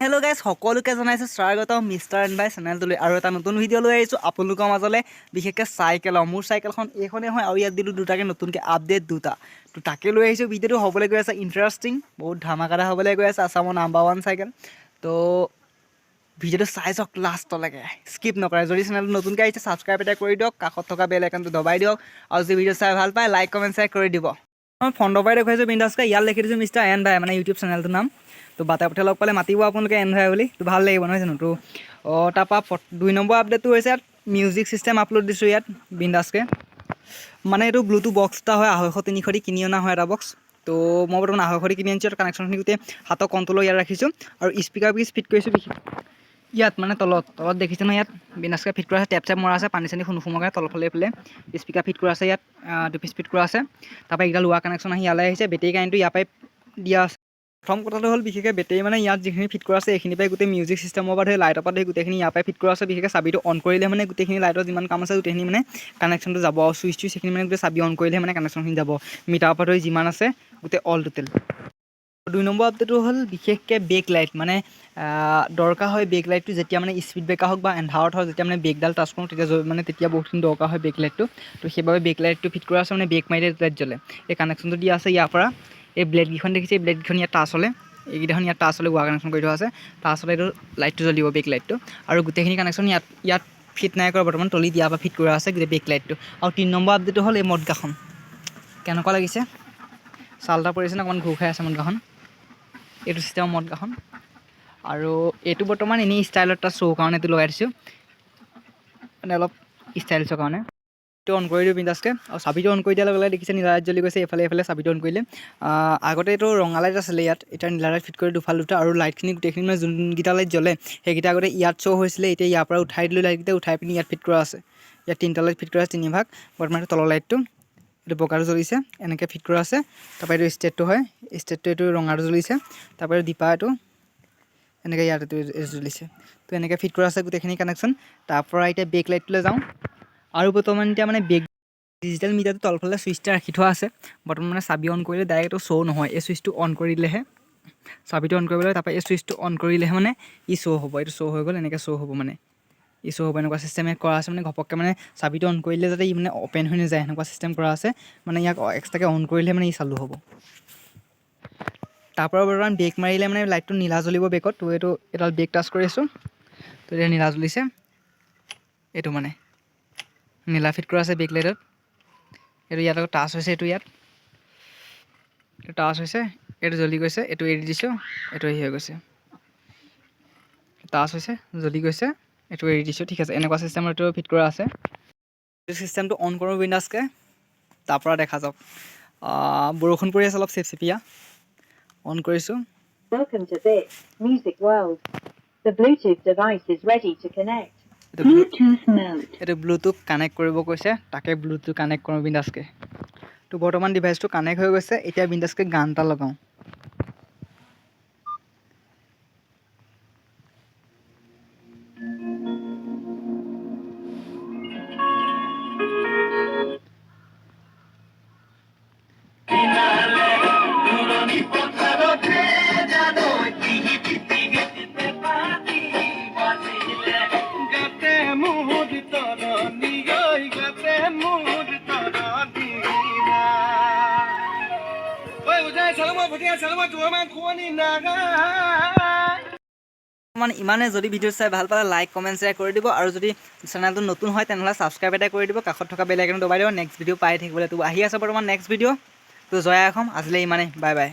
Hello' guys সকলোকে জনাইছোঁ স্বাগতম মিষ্টাৰ এন ভাই চেনেলটোলৈ আৰু এটা নতুন ভিডিঅ' লৈ আহিছোঁ আপোনালোকৰ মাজলৈ বিশেষকৈ চাইকেলৰ মোৰ চাইকেলখন এইখনেই হয় আৰু ইয়াত দিলোঁ দুটাকৈ নতুনকৈ আপডেট দুটা তো তাকে লৈ আহিছোঁ ভিডিঅ'টো হ'বলৈ গৈ আছে ইণ্টাৰেষ্টিং বহুত ধামাকাদা হ'বলৈ গৈ আছে আছামৰ নাম্বাৰ 1 চাইকেল তো ভিডিঅ'টো চাই চাওক লাষ্টলৈকে স্কিপ নকৰে যদি চেনেলটো নতুনকৈ আহিছে ছাবস্ক্ৰাইব এটা কৰি দিয়ক কাষত থকা বেল আইকনটো দবাই দিয়ক আৰু যদি ভিডিঅ' চাই ভাল পায় লাইক কমেণ্ট শ্বেয়াৰ কৰি দিব মই ফ্ৰণ্টৰ পৰাই দেখুৱাইছোঁ বিন্দাছকৈ ইয়াত লিখি দিছোঁ মিষ্টাৰ এন ভাই মানে ইউটিউব চেনেলটোৰ নাম তো বাটে পথে লগ পালে মাতিব আপোনালোকে এন ভাই বুলি তো ভাল লাগিব নহয় জানো তো তাৰপৰা 2 নম্বৰ আপডেটটো হৈছে ইয়াত মিউজিক ছিষ্টেম আপলোড দিছোঁ ইয়াত বিন্দাছকৈ মানে এইটো ব্লুটুথ বক্স এটা হয় 250-300 দি কিনি অনা হয় এটা বক্স তো মই বৰ্তমান 250 দি কিনি আনিছোঁ আৰু কানেকশ্যনখিনি গোটেই হাতৰ কণ্ট্ৰলৰ ইয়াত ৰাখিছোঁ আৰু স্পীকাৰ পিছ ফিট কৰিছোঁ ইয়াত মানে তলত দেখিছে নহয় ইয়াত বিন্দাছকৈ ফিট কৰা আছে টেপ চেপ মৰা আছে পানী চানী নোসোমোৱাকৈ তলফালে এইফালে স্পীকাৰ ফিট কৰা আছে ইয়াত 2 পিচ ফিট কৰা আছে তাৰপৰা এইকেইটা লোৱা কানেকশ্যন আহি ইয়ালৈ আহিছে বেটেৰী কাৰেণ্টটো ইয়াৰ পৰাই দিয়া আছে প্ৰথম কথাটো হ'ল বিশেষকৈ বেটেৰী মানে ইয়াত যিখিনি ফিট কৰা আছে এইখিনি পৰাই গোটেই মিউজিক ছিষ্টেমৰ পৰা ধৰি লাইটৰ পৰা ধৰি গোটেইখিনি ইয়াৰ পৰাই ফিট কৰা আছে বিশেষকৈ চাবিটো অন কৰিলে মানে গোটেইখিনি লাইটৰ যিমান কাম আছে গোটেইখিনি মানে কানেকশ্যনটো যাব আৰু চুইচ সেইখিনি মানে গোটেই চাবি অন কৰিলে মানে কানেকশ্যনখিনি যাব মিটাৰৰ পৰা ধৰি যিমান আছে গোটেই অল টোটেল 2 নম্বৰ আপডেটটো হ'ল বিশেষকৈ বেক লাইট মানে দৰকাৰ হয় বেক লাইটটো যেতিয়া মানে স্পীড ব্ৰেকাৰ হওক বা এন্ধাৰত হওক যেতিয়া মানে ব্ৰেকডাল টাচ কৰোঁ তেতিয়া বহুতখিনি দৰকাৰ হয় বেক লাইটটো তো সেইবাবে বেক লাইটটো ফিট কৰা আছে মানে ব্ৰেক মাৰিলে লাইট জ্বলে এই কানেকশ্যনটো দিয়া আছে ইয়াৰ পৰা এই ব্লেডকেইখন দেখিছে এই ব্লেডকেইখন ইয়াত টাচ হ'লে এইকেইটাখন ইয়াত টাচ হ'লে ৱা কানেকশ্যন কৰি থোৱা আছে টাচ হ'লে এইটো লাইটটো জ্বলিব বেক লাইটটো আৰু গোটেইখিনি কানেকশ্যন ইয়াত ফিট নাই কৰা বৰ্তমান তলি দিয়াৰ পৰা ফিট কৰা আছে গোটেই বেক লাইটটো আৰু 3 নম্বৰ আপডেটটো হ'ল এই মদগাখন কেনেকুৱা লাগিছে চাল এটা পৰিছে ন অকণমান ঘূৰ খাই আছে মদগাখন এইটো চিষ্টেমৰ মদগাখন আৰু এইটো বৰ্তমান এনেই ষ্টাইলত এটা শ্ব' কাৰণে এইটো লগাই দিছোঁ মানে অলপ ষ্টাইলিছৰ কাৰণে এইটো অন কৰি দিওঁ বিন্দাছকৈ আৰু চাবিটো অন কৰি দিয়াৰ লগে লগে দেখিছে নীলা লাইট জ্বলি গৈছে এইফালে চাবিটো অন কৰিলে আগতে এইটো ৰঙা লাইট আছিলে ইয়াত এতিয়া নীলা লাইট ফিট কৰি দুফাল দুটা আৰু লাইটখিনি গোটেইখিনি মানে যোনকেইটা লাইট জ্বলে সেইকেইটা আগতে ইয়াত শ্ব' হৈছিলে এতিয়া ইয়াৰ পৰা উঠাই দিলোঁ লাইটকেইটা উঠাই পিনি ইয়াত ফিট কৰা আছে ইয়াত 3টা লাইট ফিট কৰা আছে 3 ভাগ বৰ্তমান তলৰ লাইটটো এইটো বগাটো জ্বলিছে এনেকৈ ফিট কৰা আছে তাৰপৰা এইটো ষ্টেটটো হয় ষ্টেটটো এইটো ৰঙাটো জ্বলিছে তাৰপৰা এইটো দীপা এইটো এনেকৈ ইয়াত এইটো জ্বলিছে তো এনেকৈ ফিট কৰা আছে গোটেইখিনি কানেকশ্যন তাৰপৰা এতিয়া বেক লাইটটোলৈ যাওঁ আৰু বৰ্তমান এতিয়া মানে বেক ডিজিটেল মিটাৰটো তলফালে ছুইচ এটা ৰাখি থোৱা আছে বৰ্তমান মানে চাবি অন কৰিলে ডাইৰেক্ট এইটো শ্ব' নহয় এই ছুইচটো অন কৰিলেহে চাবিটো অন কৰিব লাগে তাৰপৰা এই ছুইচটো অন কৰিলেহে মানে ই শ্ব' হ'ব এইটো শ্ব' হৈ গ'ল এনেকৈ শ্ব' হ'ব মানে ই শ্ব' হ'ব এনেকুৱা চিষ্টেমে কৰা আছে মানে ঘপককৈ মানে চাবিটো অন কৰিলে যাতে ই মানে অ'পেন হৈ নাযায় এনেকুৱা চিষ্টেম কৰা আছে মানে ইয়াক এক্সট্ৰাকৈ অন কৰিলেহে মানে ই চালু হ'ব তাৰপৰা বৰ্তমান ব্ৰেক মাৰিলে মানে লাইটটো নীলা জ্বলিব বেকত তো এইটো এডাল ব্ৰেক টাচ কৰি আছোঁ তো এতিয়া নীলা জ্বলিছে এইটো মানে নীলা ফিট কৰা আছে বেক লাইটত এইটো ইয়াত আকৌ টাচ হৈছে এইটো টাচ হৈছে এইটো জ্বলি গৈছে এইটো এৰি দিছোঁ এইটো হেৰি হৈ গৈছে টাচ হৈছে জ্বলি গৈছে এইটো এৰি দিছোঁ ঠিক আছে এনেকুৱা চিষ্টেমৰ এইটো ফিট কৰা আছে এইটো চিষ্টেমটো অন কৰোঁ বিন্দাছকৈ তাৰপৰা দেখা যাওক বৰষুণ পৰি আছে অলপ চেপচেপীয়া অন কৰিছোঁ Welcome to this music world. The Bluetooth device is ready to connect. এইটো ব্লুটুথ কানেক্ট কৰিব কৈছে তাকে ব্লুটুথ কানেক্ট কৰোঁ বিন্দাছকৈ তো বৰ্তমান ডিভাইচটো কানেক্ট হৈ গৈছে এতিয়া বিন্দাছকৈ গান এটা লগাওঁ ইমানে যদি ভিডিঅ' চাই ভাল পালে লাইক কমেণ্ট শ্বেয়াৰ কৰি দিব আৰু যদি চেনেলটো নতুন হয় তেনেহ'লে ছাবস্ক্ৰাইব এটা কৰি দিব কাষত থকা বেল আইকনটো দবাই দিব নেক্সট ভিডিঅ' পাই থাকিবলৈ তো আহি আছে বৰ্তমান নেক্সট ভিডিঅ' তো জয় অসম আজিলৈ ইমানেই বাই বাই